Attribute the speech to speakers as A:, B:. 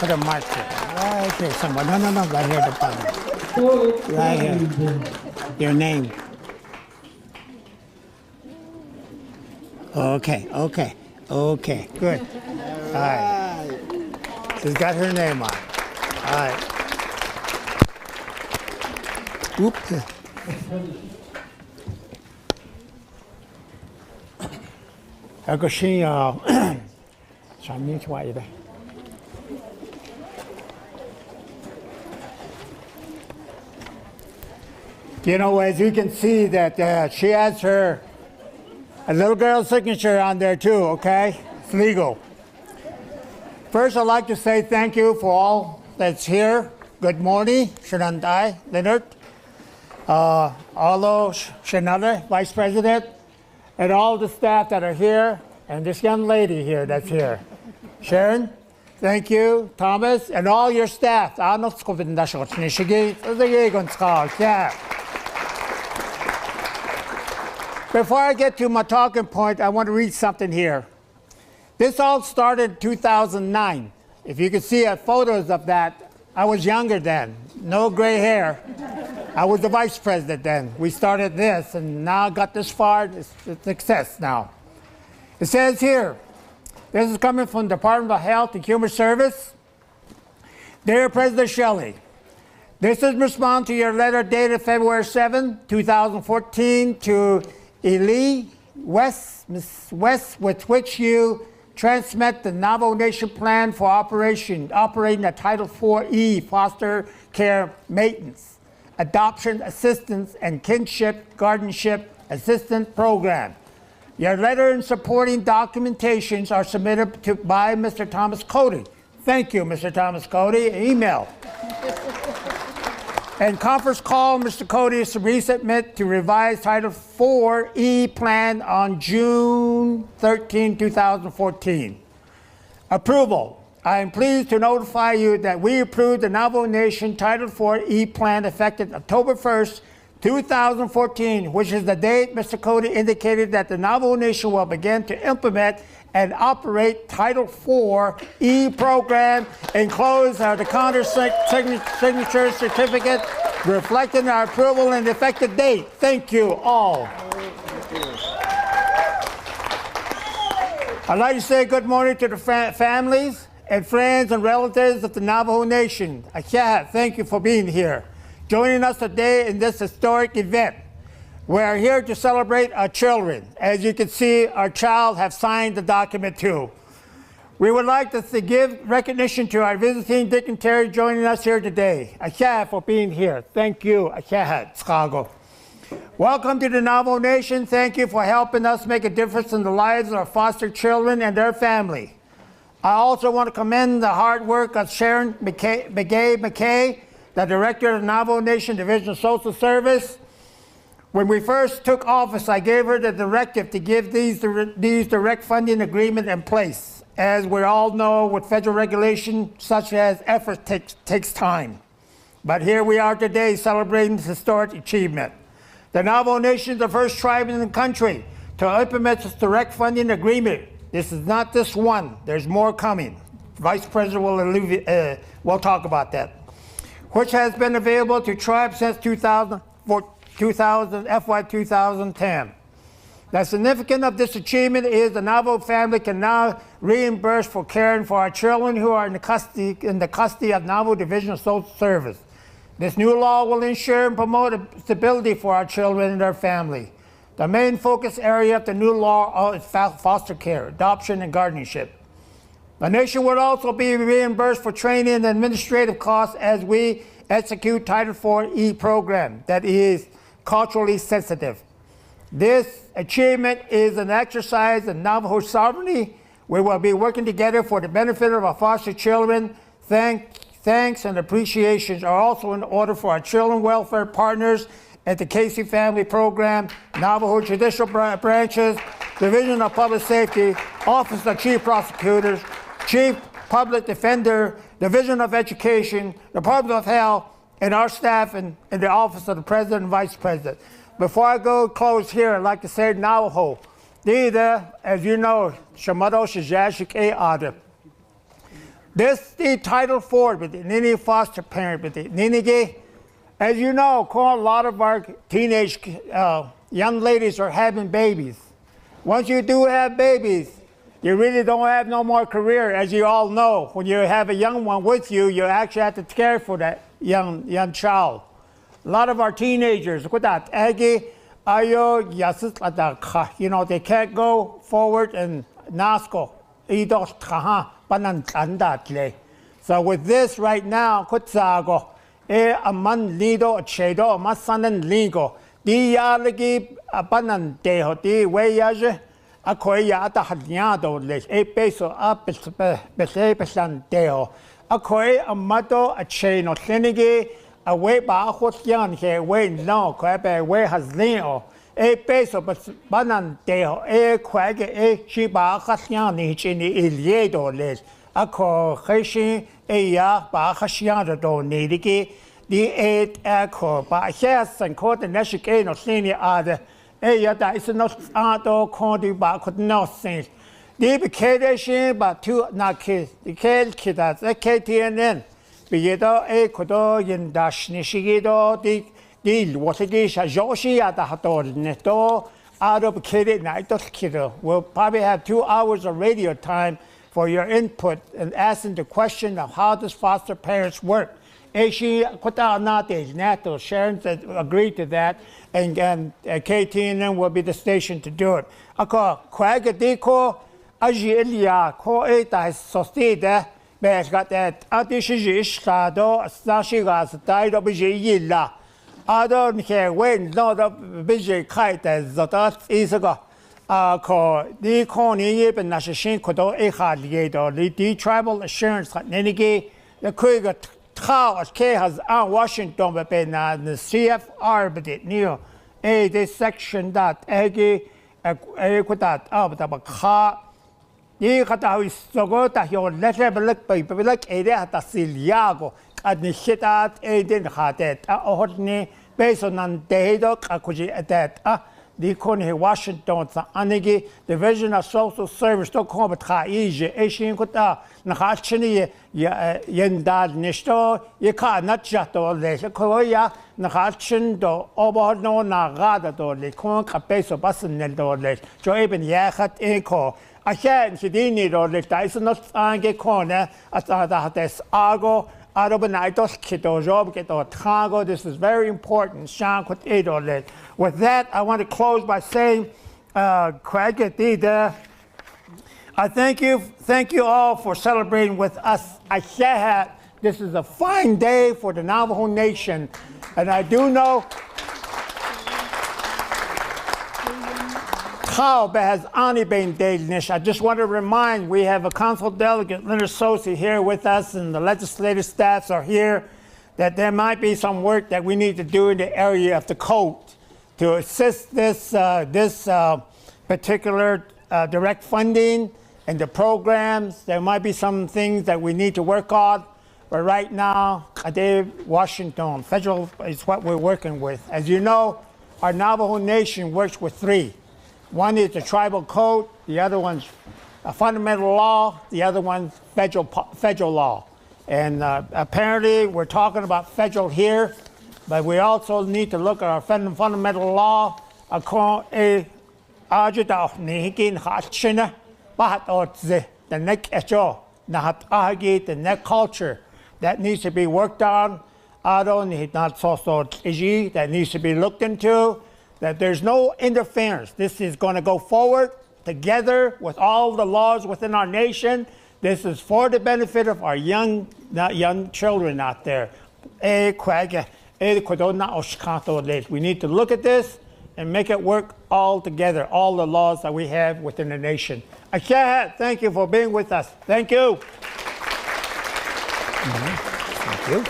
A: put a mark here. Right here somewhere. No, right here at the bottom. Right here. Your name. Okay, good. All right. She's got her name on. All right. Whoop. Ako siya, you know, as you can see that she has a little girl's signature on there too, okay? It's legal. First, I'd like to say thank you for all that's here. Good morning, Shenandai, Leonard, Arlo, Shenada, Vice President, and all the staff that are here, and this young lady here that's here. Sharon, thank you, Thomas, and all your staff. Before I get to my talking point, I want to read something here. This all started in 2009. If you can see photos of that, I was younger then, no gray hair. I was the vice president then. We started this, and now got this far. It's a success now. It says here, this is coming from the Department of Health and Human Service. Dear President Shelly, this is in response to your letter dated February 7, 2014 to Ely West, with which you transmit the Navajo Nation Plan for operating a Title IV-E foster care maintenance, adoption assistance, and kinship guardianship assistance program. Your letter and supporting documentations are submitted by Mr. Thomas Cody. Thank you, Mr. Thomas Cody. Email. And conference call, Mr. Cody is to resubmit to revised Title IV-E plan on June 13, 2014. Approval. I am pleased to notify you that we approved the Navajo Nation Title IV-E plan effective October 1st, 2014, which is the date Mr. Cody indicated that the Navajo Nation will begin to implement and operate Title IV-E program. Enclosed are the counter signature certificate reflecting our approval and effective date. Thank you all. I'd like to say good morning to the families and friends and relatives of the Navajo Nation. Thank you for being here, joining us today in this historic event. We are here to celebrate our children. As you can see, our child have signed the document too. We would like to give recognition to our visiting dignitary joining us here today. For being here. Thank you, Chicago. Welcome to the Navajo Nation. Thank you for helping us make a difference in the lives of our foster children and their family. I also want to commend the hard work of Sharon McKay, the Director of the Navajo Nation Division of Social Service. When we first took office, I gave her the directive to give these direct funding agreement in place. As we all know, with federal regulation, such as effort takes time. But here we are today celebrating this historic achievement. The Navajo Nation is the first tribe in the country to implement this direct funding agreement. This is not this one. There's more coming. Vice President will talk about that. Which has been available to tribes since FY 2010. The significance of this achievement is the Navajo family can now reimburse for caring for our children who are in the custody of Navajo Division of Social Service. This new law will ensure and promote stability for our children and their family. The main focus area of the new law is foster care, adoption, and guardianship. The nation will also be reimbursed for training and administrative costs as we execute Title IV-E program that is culturally sensitive. This achievement is an exercise in Navajo sovereignty. We will be working together for the benefit of our foster children. Thanks and appreciations are also in order for our children welfare partners at the Casey Family Program, Navajo Judicial Branches, Division of Public Safety, Office of Chief Prosecutors, Chief Public Defender, Division of Education, Department of Health, and our staff in the Office of the President and Vice President. Before I go close here, I'd like to say Navajo. As you know, Shamado Shajashik Ada. This the Title IV with the Nini foster parent with the Ninigi. As you know, a lot of our teenage young ladies are having babies. Once you do have babies, you really don't have no more career, as you all know. When you have a young one with you, you actually have to care for that young child. A lot of our teenagers, you know, they can't go forward and nasko. So with this right now, a man lido a chedo, a masanan lingo, the yalagi a banan deho, the way yaje, a koya at a hadiado, a peso up besan deho, a koi a mato, a chain of senigi, a way ba hot yan here, way no, quabe, way has leo, a peso but banan deho, a quag, a shiba hasian, in the iliedo les. Ako Heshi Eya Ba Hashiana do Nidiki, the eight echo, but yes, and caught the Nashike no senior other. Eya that is not Ado Condi Ba could not sing. The Bikadeshin, but two not kids, the kid that's a KTNN. Biedo a Kodo Yin Dash Nishigido, the Watagisha Joshi at the Hator Neto, out of Kid Night Kiddo. We'll probably have 2 hours of radio time for your input and asking the question of how does foster parents work. Sharon agreed to that, and KTNN will be the station to do it. Ako kwagadiko ajilia ko eta sostide besgat that adishishado stashigas died of yilla. I don't care when not a busy kite as that is ago. Ko the corny ben nashin kodo echad the tribal assurance nenigi the kuiga tau as k has Washington but the CFR but it near this section that egi kutat but the ka the kata is so good that your letter but like area at Siliago at the shit at didn't had it ohni based on dedo akuji at that the Corny Washington, Anigi, Division of Social Service, to come at Haiji, Asian Kuta, Nahachini, Yendad Nisto, Yaka, not Jato, Koya, Nahachin, do Oborno, Nagada, do Lecon, Capeso, Bassan, do Les, Joeben Yakat Eco. I can't, she didn't or the Dyson not Ange corner, as Adates Argo. This is very important. With that, I want to close by saying, I thank you all for celebrating with us. This is a fine day for the Navajo Nation, and I do know has only been Danish. I just want to remind, we have a council delegate, Leonard Sosi, here with us, and the legislative staffs are here, that there might be some work that we need to do in the area of the code to assist this particular direct funding and the programs. There might be some things that we need to work on, but right now, Washington, federal is what we're working with. As you know, our Navajo Nation works with 3. One is the tribal code, the other one's a fundamental law, the other one's federal law. And apparently we're talking about federal here, but we also need to look at our fundamental law. The neck culture that needs to be worked on. That needs to be looked into. That there's no interference. This is going to go forward together with all the laws within our nation. This is for the benefit of our young children out there. We need to look at this and make it work all together, all the laws that we have within the nation. Thank you for being with us. Thank you.
B: Thank you.